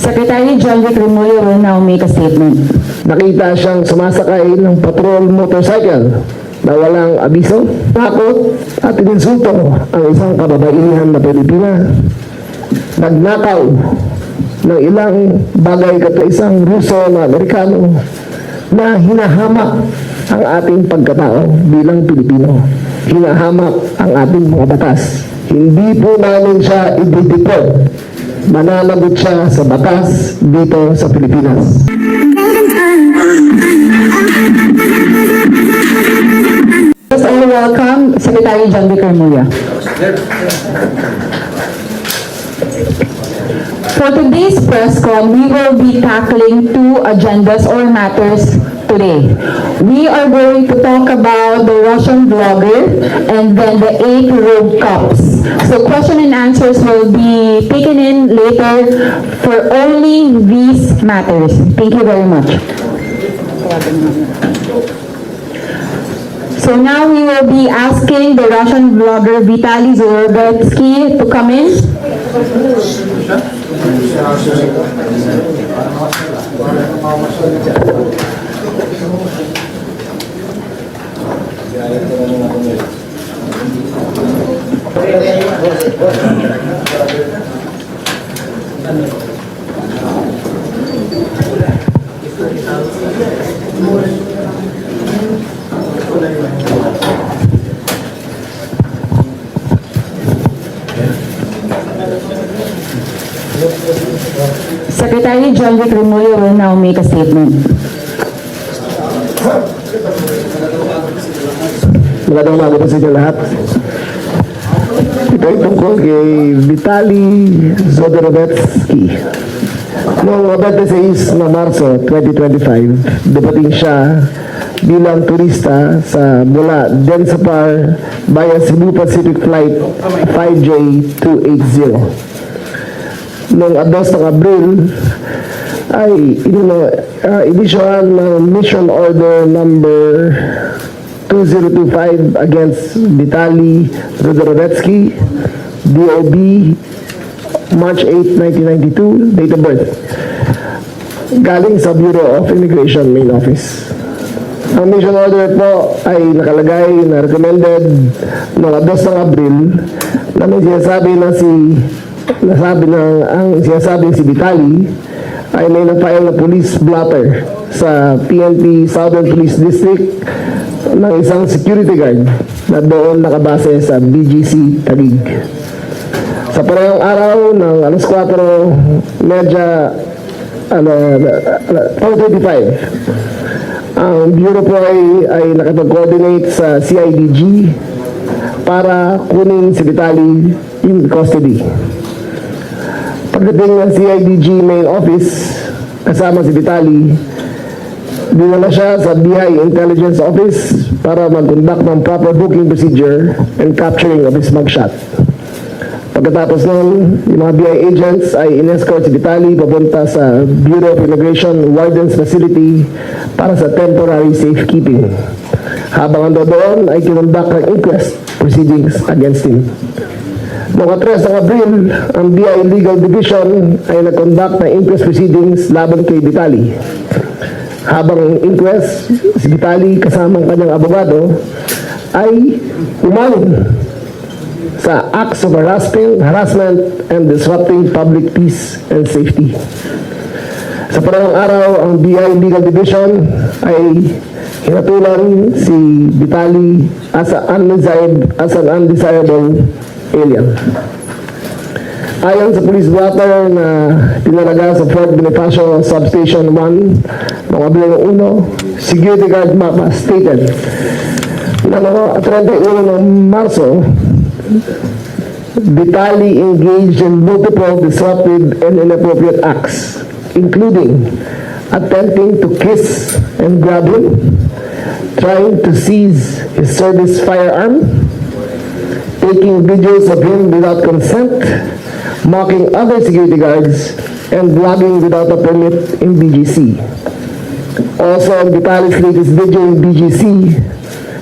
Secretary John Vic Remulla will now make a statement. Nakita siyang sumasakay ng patrol motorcycle na walang abiso, takot at ininsulto ang isang kababaihan na Pilipina. Nagnakaw ng ilang bagay kato isang Ruso na Amerikano na hinahamak ang ating pagkatao bilang Pilipino. Hinahamak ang ating mga batas. Hindi po namin siya i-deport. Mananagot siya sa batas dito sa Pilipinas. Let's all welcome Secretary John Vic Remulla. For today's press con, we will be tackling two agendas or matters today. We are going to talk about the Russian blogger and then the 8 rogue cops. So question and answers will be taken in later for only these matters. Thank you very much. So now we will be asking the Russian blogger Vitaly Zorovatsky to come in. Secretary John Vic Remulla will now make a statement. Magandang umaga po sa inyo lahat. Ito ay tungkol kay Vitaly Zorovatsky. Noong 26 na Marso 2025, dumating siya bilang turista sa mula Densapar via Cebu Pacific Flight 5J280. Noong 2 ng Abril ay inisyohan ng Mission Order number 2025 against Vitaly Zorovatsky, DOB, March 8, 1992, date of birth. Galing sa Bureau of Immigration Main Office. Ang mission order po ay nakalagay na recommended noong 2 ng Abril na may sinasabi na ang sinasabing si Vitaly ay may na-file na police blotter sa PNP Southern Police District ng isang security guard na doon nakabase sa BGC Taguig. Sa parehong araw ng alas 4:30 ang Bureau po ay nakipag-coordinate sa CIDG para kunin si Vitaly in custody. Pagdating ng CIDG main office, kasama si Vitaly, dinala siya sa BI Intelligence Office para mag-conduct ng proper booking procedure and capturing of his mugshot. Pagkatapos nun, yung mga BI agents ay in-escort si Vitaly papunta sa Bureau of Immigration Warden's Facility para sa temporary safekeeping. Habang ando doon ay kinundak ng inquest proceedings against him. Noong 3 ng Abril, ang BI Legal Division ay nag-conduct ng inquest proceedings laban kay Vitaly. Habang inquest, si Vitaly kasama ang kanyang abogado ay umamin sa acts of harassment and disrupting public peace and safety. Sa parang araw, ang BI Legal Division ay hinatulan si Vitaly as an undesirable alien. Ayon sa police blotter na tinalaga sa Fort Bonifacio Substation 1 noong Abril 1, security guard mapa stated na noong 31 ng Marso, Vitaly engaged in multiple disruptive and inappropriate acts including attempting to kiss and grab him, trying to seize his service firearm, taking videos of him without consent, mocking other security guards, and vlogging without a permit in BGC. Also, on Vitalis' latest video in BGC,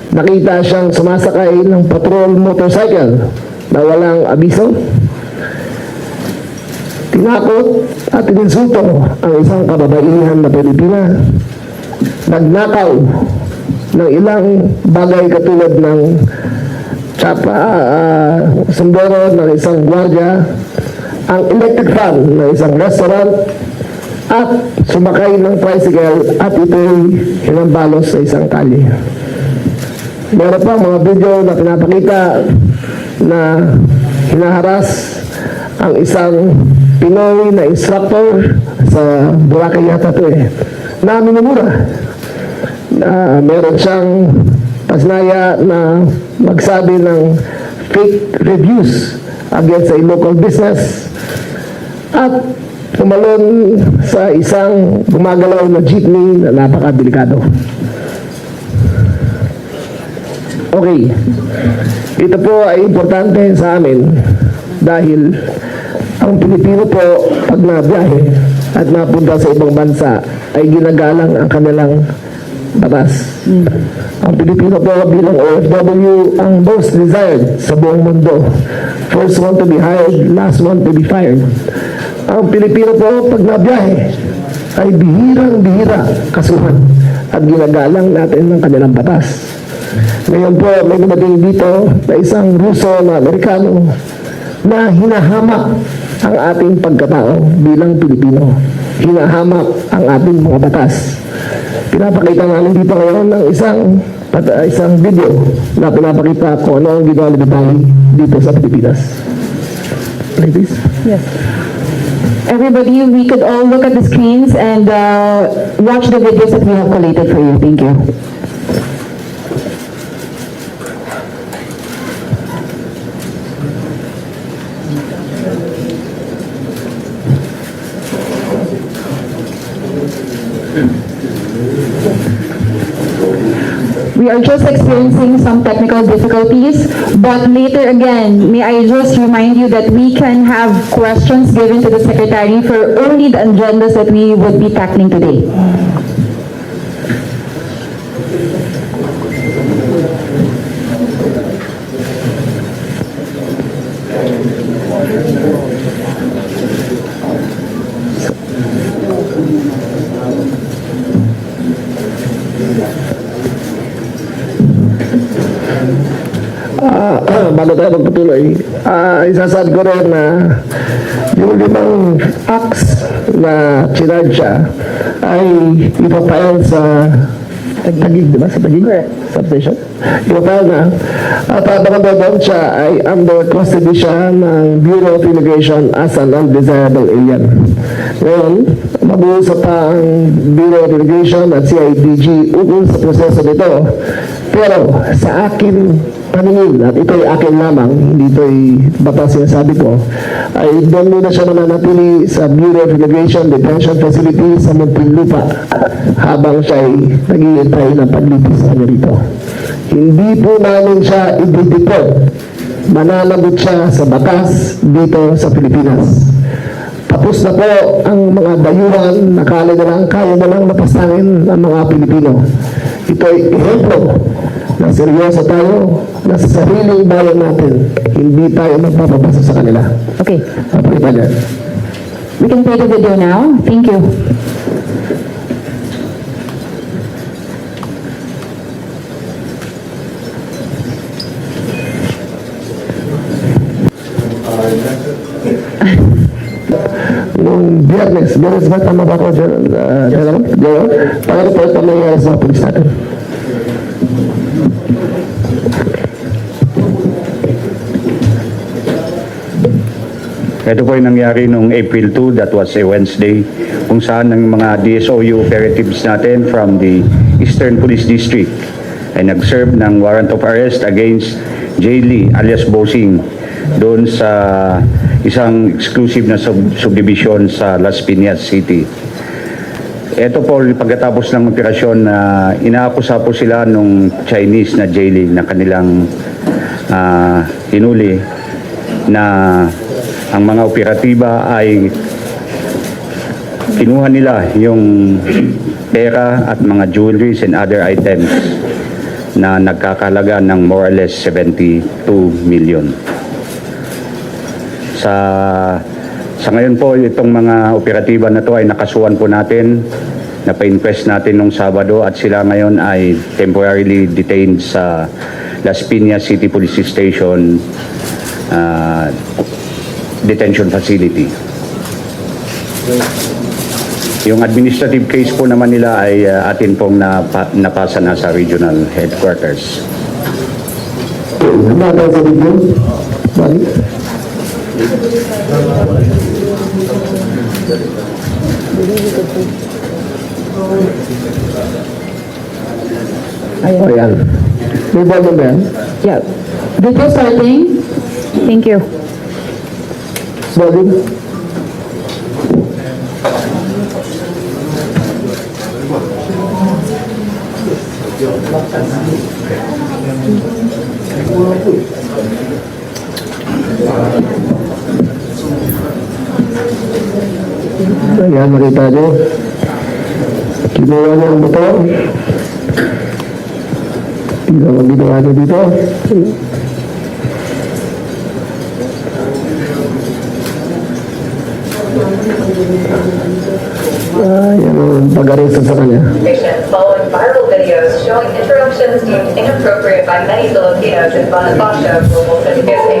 nakita siyang sumasakay ng patrol motorcycle na walang abiso. Tinakot at ininsulto ang isang kababaihan na Pilipina. Nagnakaw ng ilang bagay katulad ng sombrero ng isang gwardiya, ang electric fan ng isang restaurant, at sumakay ng tricycle at ito'y hinambalos sa isang kalye. Meron pa mga video na pinapakita na hinaharas ang isang Pinoy na instructor sa Boracay yata ito na minumura. Meron siyang pasnaya na magsabi ng fake reviews against a local business at tumalon sa isang gumagalaw na jeepney na napakadelikado. Okay, ito po ay importante sa amin dahil ang Pilipino po pag nabiyahe at napunta sa ibang bansa ay ginagalang ang kanilang batas. Ang Pilipino po bilang OFW ang most desired sa buong mundo. First one to be hired, last one to be fired. Ang Pilipino po pag nabiyahe ay bihirang-bihira kasuhan at ginagalang natin ng kanilang batas. Ngayon po may dumating dito na isang Ruso na Amerikano na hinahamak ang ating pagkatao bilang Pilipino. Hinahamak ang ating mga batas. Pinapakita namin dito ngayon ng isang video na pinapakita kung ano ang ginawa ni Vitaly dito sa Pilipinas. Ladies? Yes. Everybody, we could all look at the screens and watch the videos that we have collated for you. Thank you. We are just experiencing some technical difficulties, but later again, may I just remind you that we can have questions given to the Secretary for only the agendas that we would be tackling today. Bago tayo magpatuloy, isasabi ko rin na yung 5 acts na chinarcha ay ipapile sa Taguig, di ba? Sa Taguig? Substation? Ipapile na. At baka doon siya ay under custody siya ng Bureau of Immigration as an undesirable alien. Ngayon, mag-uusap pa ang Bureau of Immigration at CIDG ukol sa proseso nito. Pero sa akin paningin, at ito'y akin lamang, hindi ito'y batas sinasabi ko, ay doon muna siya mananatili sa Bureau of Immigration Detention Facility sa Muntinlupa habang siya ay naghihintay ng paglipis sa kanya rito. Hindi po namin siya i-deport. Mananagot siya sa batas dito sa Pilipinas. Tapos na po ang mga dayuhan na kaya na lang napastangin ang mga Pilipino. Ito'y ehemplo na seryoso tayo na sa sariling bayan natin, hindi tayo magpapabasa sa kanila. Okay. Papakita dyan. We can play the video now. Thank you. Noong Biyernes ba tama ba ako dyan? Pag-report ang nangyayari sa pulis natin. Ito po yung nangyari noong April 2, that was a Wednesday, kung saan ang mga DSOU operatives natin from the Eastern Police District ay nag-serve ng warrant of arrest against Jay Lee alias Bosing doon sa isang exclusive na subdivision sa Las Piñas City. Ito po, pagkatapos ng operasyon na inaakusa po sila nung Chinese na jailing na kanilang hinuli na ang mga operatiba ay kinuha nila yung pera at mga jewelries and other items na nagkakalaga ng more or less 72 million. Sa ngayon po, itong mga operatiba na to ay nakasuhan po natin, napa-inquest natin nung Sabado at sila ngayon ay temporarily detained sa Las Piñas City Police Station detention facility. Yung administrative case po naman nila ay atin pong napasa na sa regional headquarters. Nada sa video? Balik. Ayan. May volume ba yan? Yeah. Video starting. Thank you. Volume? Ayan, nakita nyo. Kinuha niya ang motor. Tingnan ang ginawa niya dito. Ayan ang pag-aresta sa kanya. Following viral videos showing interruptions deemed inappropriate by many Filipinos in Bonifacio, Global City is a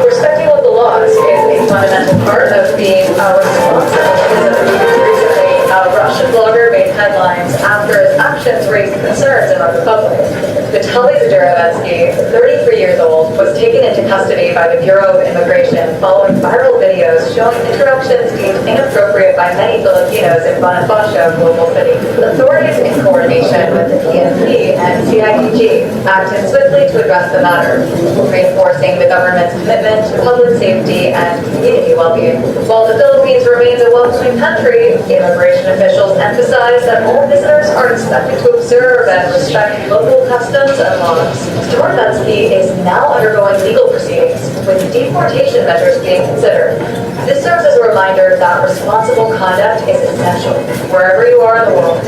respecting of the laws is a fundamental part of being responsible citizen. Recently, a Russian blogger made headlines after his actions raised concerns among the public. Vitaly Zadorovetsky, 33 years old, was taken into custody by the Bureau of Immigration following viral videos showing interruptions deemed inappropriate by many Filipinos in Bonifacio, Global City. Authorities, in coordination with the PNP and CIDG, acted swiftly to address the matter, reinforcing the government's commitment to public safety and community well-being. While the Philippines remains a welcoming country, immigration officials emphasize that all visitors are expected to observe and respect local customs and laws. Zadorovetsky is now undergoing legal proceedings, with deportation measures being considered. This serves as a reminder that responsible conduct is essential wherever you are in the world.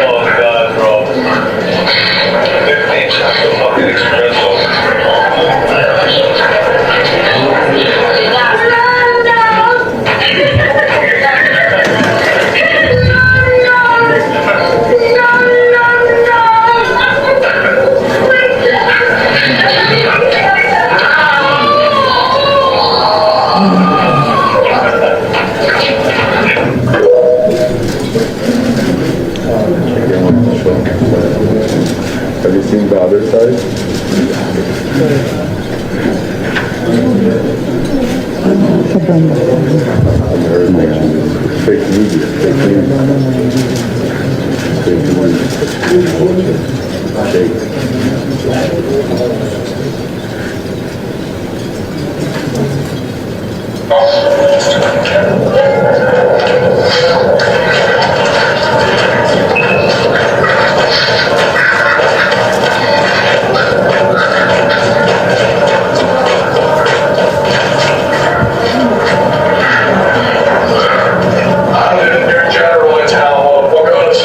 Oh God, bro. 15 shots of fucking espresso. Have you seen the other side? Fake media. Fake news. Fake news. Fake. Your general in town, motherfuckers.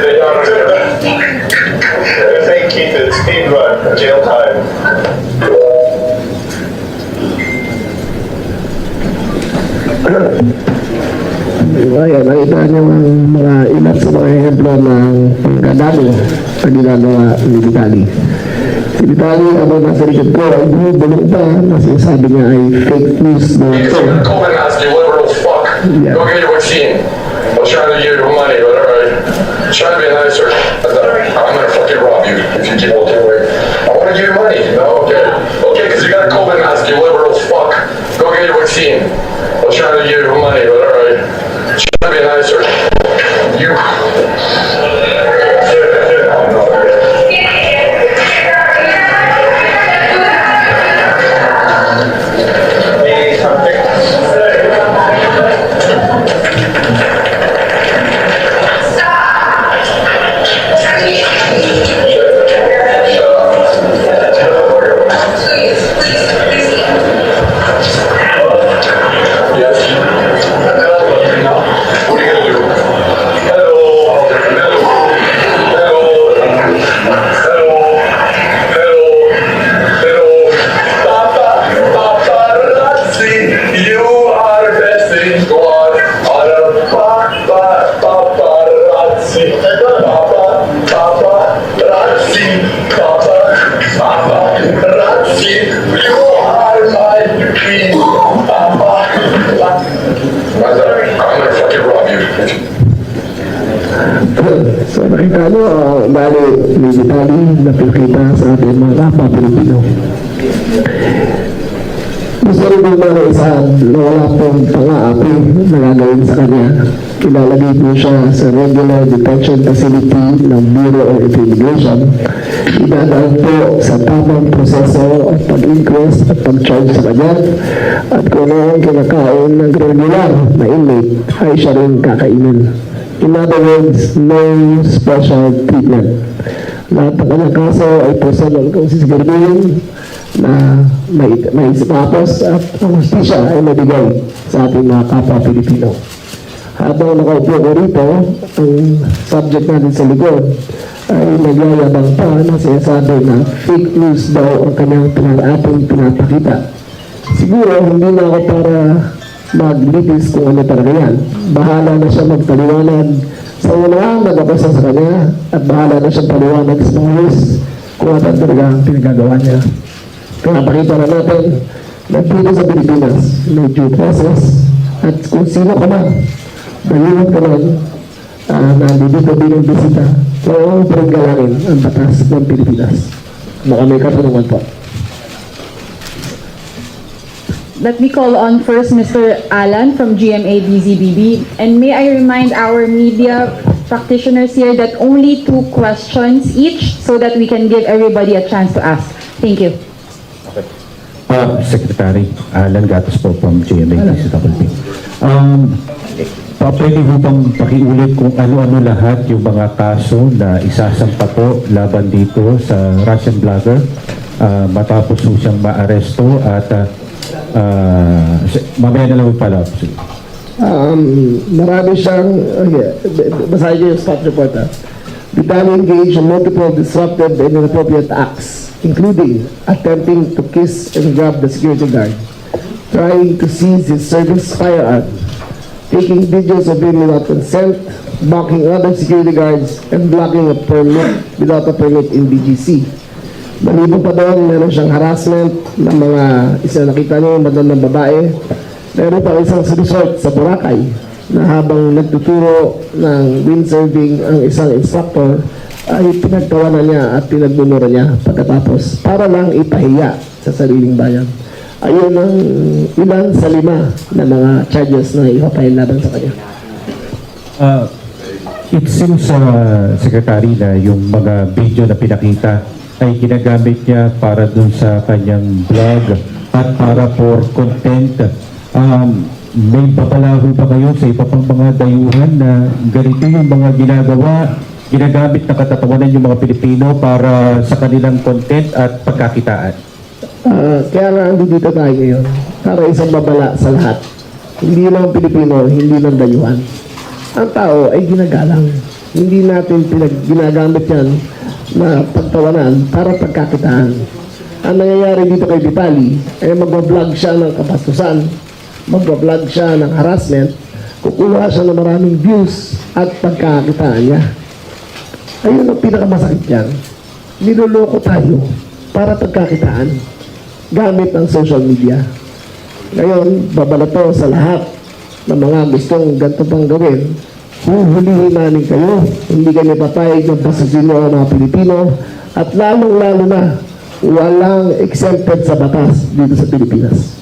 They don't do it. Fake keep it, speed run, jail time. Diba, yan, nakita niyo ang mga ilan sa mga ehemplo ng pagkadalo sa ginagawa ni Vitaly. Si Vitaly, habang nasa likod ko, ay bumubulong pa na sinasabi niya ay fake news na ito. Copenhagen's liberal fuck. Yeah. Go get your machine. I'm trying to get your money, but alright. Trying to be nicer. I'm gonna fucking rob you if you keep walking away. I want to give you money. No, okay. Okay, because you got a COVID mask, you liberal fuck. Go get your vaccine. I was trying to give you money, but alright. Trying to be nicer. You. Yes. What are you gonna do? Hello. Paparazzi, you are the best thing. Go on. Paparazzi. Paparazzi, you are my queen. I'm gonna fucking rob you. So nakita nyo, bali ni Vitali na pinakita sa ating mga kapwa Pilipino. Gusto rin yung mga isa na wala pong pang-aapi na gagawin sa kanya. Ilalagay po siya sa regular detention facility ng Bureau of Immigration. Idadaan po sa tamang proseso at pag-inquest at pag-charge sa kanya. At kung ano ang kinakain ng regular na inmate ay siya rin kakainin. In other words, no special treatment. Lahat ng kanyang kaso ay personal kung sisiguraduhin na may tapos at ang hustisya ay mabigay sa ating mga kapwa Pilipino. Habang nakaupo ko rito, ang subject natin sa likod ay nagyayabang pa na sinasabi na fake news daw ang kanyang ating pinapakita. Siguro hindi na ako para maglitis kung ano talaga yan. Bahala na siya magpaliwanag sa una nagabasa sa kanya at bahala na siya paliwanag sa mga news kung ano talaga ang pinagagawa niya. Kaya pakita na natin na dito sa Pilipinas may due process at kung sino ka man, baliwan ka lang na dito bilang bisita, kung pergalangin ang batas ng Pilipinas. Baka may katanungan po. Let me call on first Mr. Alan from GMA DZBB, and may I remind our media practitioners here that only 2 questions each so that we can give everybody a chance to ask. Thank you. Secretary Alan Gatos po from GMA DZBB. Pwede mo bang pakiulit kung ano-ano lahat yung mga kaso na isasampa po laban dito sa Russian blogger matapos po siyang maaresto at mamaya na lang pala. Marami siyang, basahin ko yung spot report ha. Vitali engaged in multiple disruptive and inappropriate acts, including attempting to kiss and grab the security guard, trying to seize his service firearm, taking videos of him without consent, blocking other security guards, and blocking a permit without a permit in BGC. Maliban pa doon, meron siyang harassment ng mga isa nakita niyo, madam ng babae. Meron pa isang resort sa Boracay na habang nagtuturo ng windsurfing ang isang instructor ay pinagtawanan niya at pinagmumura niya pagkatapos para lang ipahiya sa sariling bayan. Ayun ang ilan sa 5 na mga charges na ipapail laban sa kanya. It seems, Secretary, na yung mga video na pinakita ay ginagamit niya para dun sa kanyang blog at para for content. May papalaho pa kayo sa iba pang mga dayuhan na ganito yung mga ginagamit na katatawanan yung mga Pilipino para sa kanilang content at pagkakitaan? Kaya nga dito tayo ngayon para isang babala sa lahat. Hindi lang Pilipino, hindi lang dayuhan. Ang tao ay ginagalang. Hindi natin ginagamit yan na pagtawanan para pagkakitaan. Ang nangyayari dito kay Vitali ay mag-vlog siya ng kapastusan, mag-vlog siya ng harassment, kukuha siya ng maraming views at pagkakitaan niya. Ayun ang pinakamasakit yan. Niloloko tayo para pagkakitaan gamit ang social media. Ngayon, babala to sa lahat ng mga gustong ganito pang gawin huhulihin namin kayo. Hindi kami papayag na basusin nyo ang mga Pilipino. At lalong-lalo na, walang exempted sa batas dito sa Pilipinas.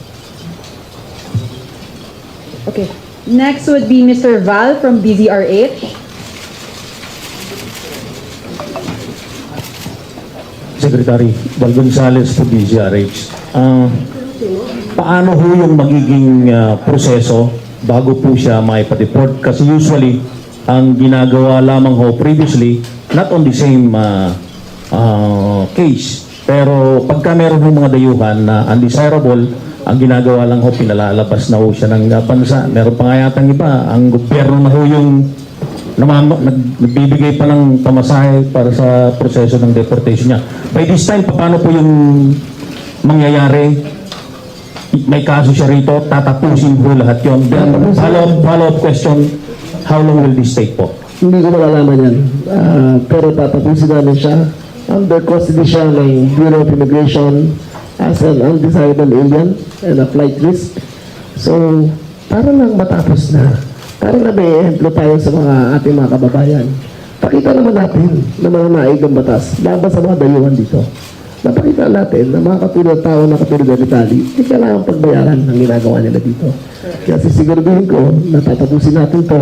Okay. Next would be Mr. Val from DZRH. Secretary Val Gonzales po, DZRH. Paano ho yung magiging proseso bago po siya maipa-deport? Kasi usually, ang ginagawa lamang ho previously, not on the same case, pero pagka meron ho mga dayuhan na undesirable, ang ginagawa lang ho, pinalalabas na ho siya ng bansa. Meron pa nga yatang iba, ang gobyerno na ho yung nagbibigay pa ng pamasahe para sa proseso ng deportation niya. By this time, paano po yung mangyayari? May kaso siya rito, tatapusin po lahat yun. Then, follow-up question, how long will this take po? Hindi ko malalaman yan. Pero tatapusin namin siya. Under custody siya ng Bureau of Immigration as an undesirable alien and a flight risk. So, para lang matapos na. Para na may ehemplo tayo sa mga ating mga kababayan. Pakita naman natin na mga naigang batas laban sa mga dayuhan dito. Napakita natin na mga katulad tao na katulad ng Italy, hindi kailangan pagbayaran ng ginagawa nila dito. Kaya sisiguraduhin ko na tatapusin natin to,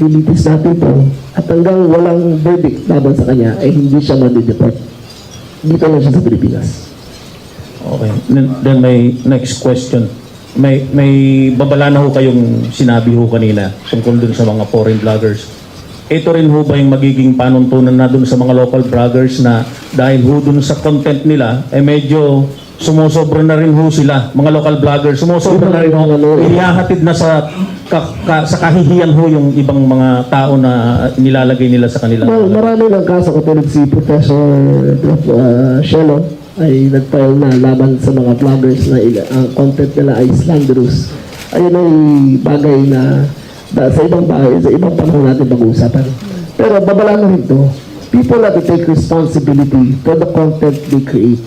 lilitis natin to, at hanggang walang verdict laban sa kanya, ay hindi siya mandi-deport. Dito lang siya sa Pilipinas. Okay. Then my next question. May babala na ho kayong sinabi ho kanina tungkol dun sa mga foreign vloggers. Ito rin ho ba yung magiging panuntunan na dun sa mga local vloggers na dahil ho dun sa content nila, medyo sumusobra na rin ho sila, mga local vloggers, sumusobra na rin ho, inihahatid na sa kahihiyan ho yung ibang mga tao na nilalagay nila sa kanila. Well, marami ng kaso katulad si Professor Shelo ay nag-file na laban sa mga vloggers na ang content nila ay slanderous. Ayun ay bagay na sa ibang panahon natin pag-uusapan. Pero babala na rin to. People have to take responsibility for the content they create.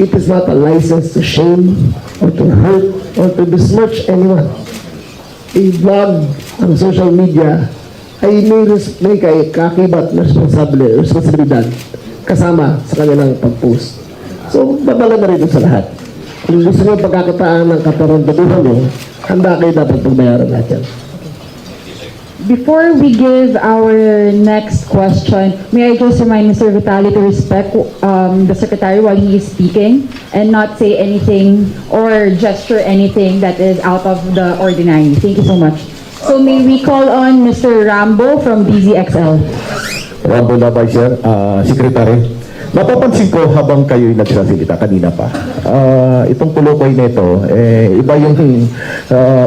It is not a license to shame or to hurt or to besmirch anyone. A vlog on social media ay may kakibat na responsibilidad kasama sa kanilang pag-post. So, babala na rin sa lahat. Kung gusto nyo pagkakataan ng katarantaduhan nyo, handa kayo dapat pagbayaran natin. Before we give our next question, may I just remind Mr. Vitali to respect the Secretary while he is speaking and not say anything or gesture anything that is out of the ordinary. Thank you so much. So may we call on Mr. Rambo from DZXL. Rambo na ba, Sir? Secretary? Napapansin ko habang kayo'y nagsasalita kanina pa, itong tulokoy nito, iba yung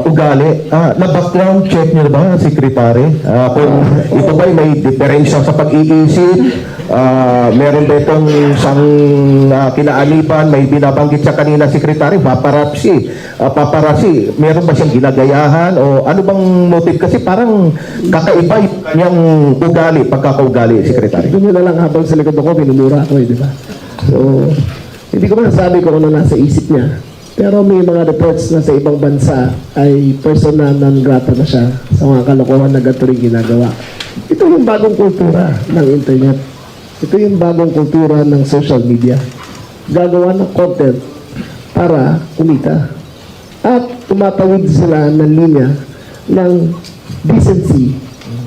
ugali. Na-background check niyo ba, Secretary? Kung ito ba'y may diferensya sa pag-iisip, meron ba itong isang kinaalipan, may binabanggit sa kanina, Secretary, paparazzi, meron ba siyang ginagayahan o ano bang motive? Kasi parang kakaiba yung kanyang ugali, pagkakaugali, Secretary. Doon na lang habang sa likod ako, pinumura ako di ba? So, hindi ko masasabi kung ano nasa isip niya. Pero may mga reports na sa ibang bansa ay persona non grata na siya sa mga kalokohan na ganito rin ginagawa. Ito yung bagong kultura ng internet. Ito yung bagong kultura ng social media. Gagawa ng content para kumita. At tumatawid sila ng linya ng decency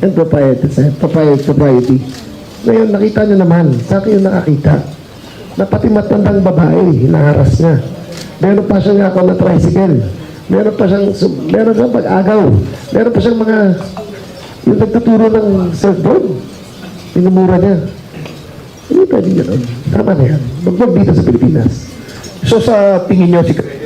and propriety. Ngayon, nakita nyo naman, sa akin yung nakakita, na pati matandang babae, hinaharas niya. Meron pa siyang ako na tricycle. Meron siyang pag-agaw. Meron pa siyang mga, yung nagtuturo ng surfboard. Pinumura niya. Hindi pwede yun. Tama na yan. Magwag dito sa Pilipinas. So sa tingin niyo,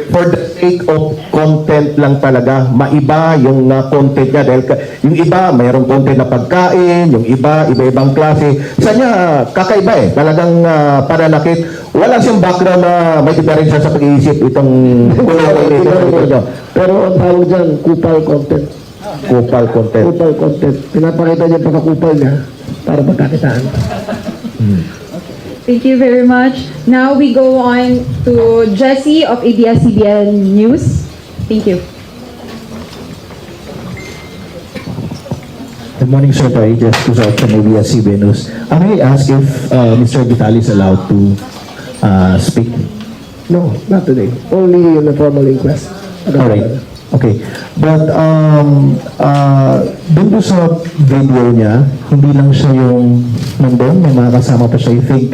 for the sake of content lang talaga, maiba yung content niya dahil yung iba mayroong content na pagkain, yung iba-ibang klase. Sa niya, kakaiba talagang pananakit. Wala siyang background na may diferensya sa pag-iisip itong kulay. Pero ang tawag dyan, kupal content. Kupal content. Kupal content. Pinapakita niya yung pagkakupal niya para magkakitaan. Thank you very much. Now we go on to Jessie of ABS-CBN News. Thank you. Good morning, sir. Just to start from ABS-CBN News. May I ask if Mr. Vitali is allowed to speak? No, not today. Only in the formal inquest. Alright. Okay. But dun po sa video niya, hindi lang siya yung nandun, may mga kasama pa siya. I think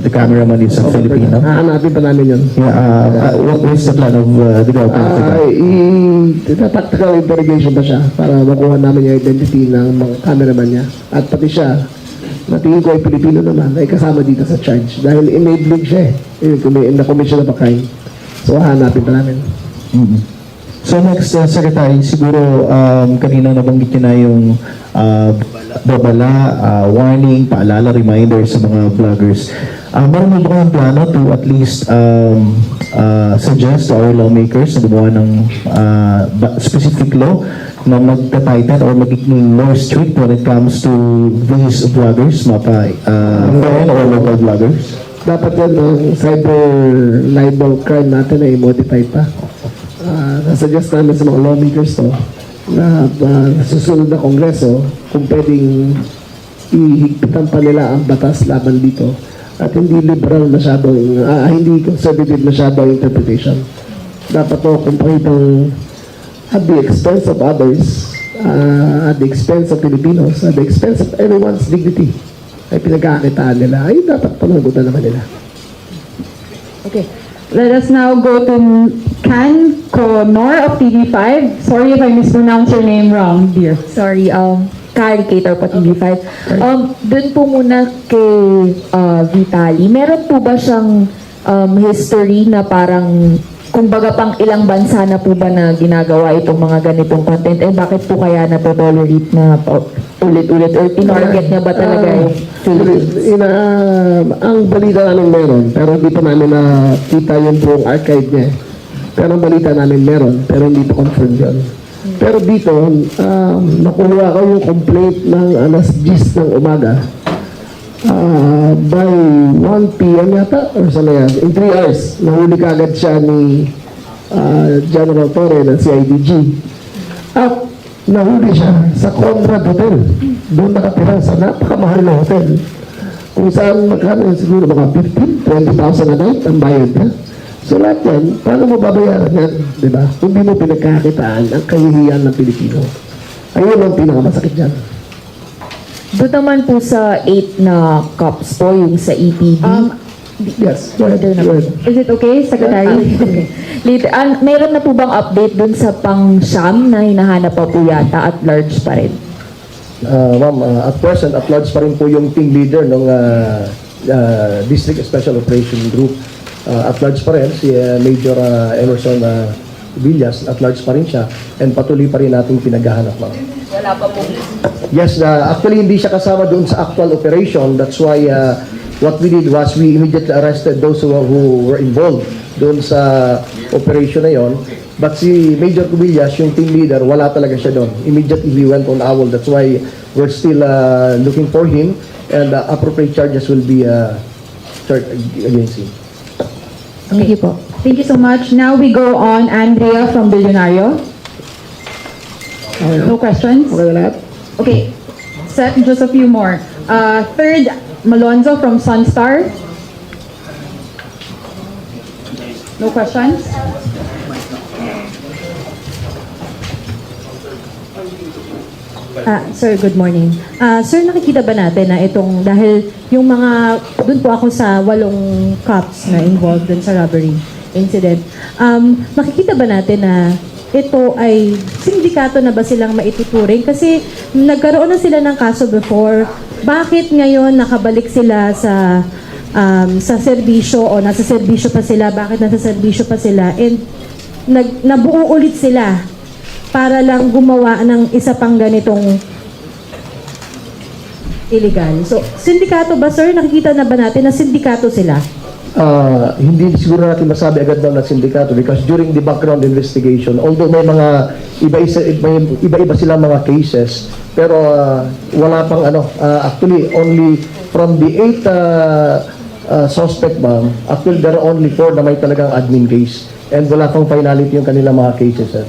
the cameraman is a Filipino. Hahanapin pa namin yun. Yeah, what is the plan of the government? Tactical interrogation pa siya para makuha namin yung identity ng mga cameraman niya. At pati siya, na tingin ko ay Pilipino naman, ay kasama dito sa charge. Dahil enabling siya in the commission of a crime. So hahanapin pa namin. So next, Secretary, siguro kanina nabanggit niyo na yung babala, warning, paalala, reminder sa mga vloggers. Meron mo ba kayong plano to at least suggest to our lawmakers na gumawa ng specific law na magta-tighten or magiging more strict when it comes to these vloggers, foreign or local vloggers? Dapat yan ang cyber libel crime natin ay modified pa. Nasuggest namin sa mga lawmakers to na susunod na kongreso kung pwedeng ihigpitan pa nila ang batas laban dito at hindi liberal masyadong, hindi conservative masyadong interpretation. Dapat to kung pakitang at the expense of others, at the expense of Filipinos, at the expense of everyone's dignity ay pinagkakitaan nila, ay dapat panagutan naman nila. Okay. Let us now go to Can Conor of TV5. Sorry if I mispronounced your name wrong, dear. Sorry, Caricator po TV5. Doon po muna kay Vitali. Meron po ba siyang history na parang, kumbaga pang ilang bansa na po ba na ginagawa itong mga ganitong content? Eh bakit po kaya nato-tolerate na ulit-ulit? Or tinarget niya ba talaga yung Philippines? Ang balita namin meron, pero hindi pa namin nakita yung buong archive niya. Pero ang balita namin meron, pero hindi pa confirmed yun. Pero dito, nakuha ko yung complaint ng alas 10 ng umaga. By 1 p.m. yata, or saan na yan? In 3 hours, nahuli kagad siya ni General Torre ng CIDG. At nahuli siya sa Conrad Hotel. Doon nakatira sa napakamahal na hotel. Kung saan magkano siguro mga 15,000-20,000 a night ang bayad niya. So lahat yan, paano mo babayaran yan? Diba? Kung di mo pinagkakitaan ang kahihiyan ng Pilipino. Ayun ang pinakamasakit dyan. Doon naman po sa 8 na cops po, yung sa EPD. Yes, go ahead. Go ahead. Is it okay, Secretary? Okay. Later, meron na po bang update doon sa pang-Siyam na hinahanap pa po yata at large pa rin? Ma'am, at present, at large pa rin po yung team leader ng District Special Operation Group. At large pa rin, si Major Emerson Villas, at large pa rin siya, and patuloy pa rin natin pinaghahanap, ma'am. Wala pa po. Yes, actually hindi siya kasama doon sa actual operation. That's why what we did was we immediately arrested those who were involved doon sa operation na yon. But si Major Cubillas, yung team leader, wala talaga siya doon. Immediately he went on AWOL. That's why we're still looking for him, and appropriate charges will be charged against him. Thank you po. Thank you so much. Now we go on Andrea from Billionario. No questions? Okay na lahat? Okay. Set just a few more. Third, Malonzo from Sunstar. No questions? Sir, good morning. Sir, nakikita ba natin na itong, dahil yung mga, dun po ako sa 8 cops na involved dun sa robbery incident, makikita ba natin na ito ay sindikato na ba silang maituturing? Kasi nagkaroon na sila ng kaso before, bakit ngayon nakabalik sila sa serbisyo o nasa serbisyo pa sila, bakit nasa serbisyo pa sila, and nabuo ulit sila para lang gumawa ng isa pang ganitong illegal. So, sindikato ba, sir? Nakikita na ba natin na sindikato sila? Hindi siguro natin masabi agad daw na sindikato because during the background investigation, although may mga iba-iba silang mga cases, pero wala pang actually only from the 8 suspect, ma'am, actually there are only 4 na may talagang admin case and wala pang finality yung kanilang mga cases, sir.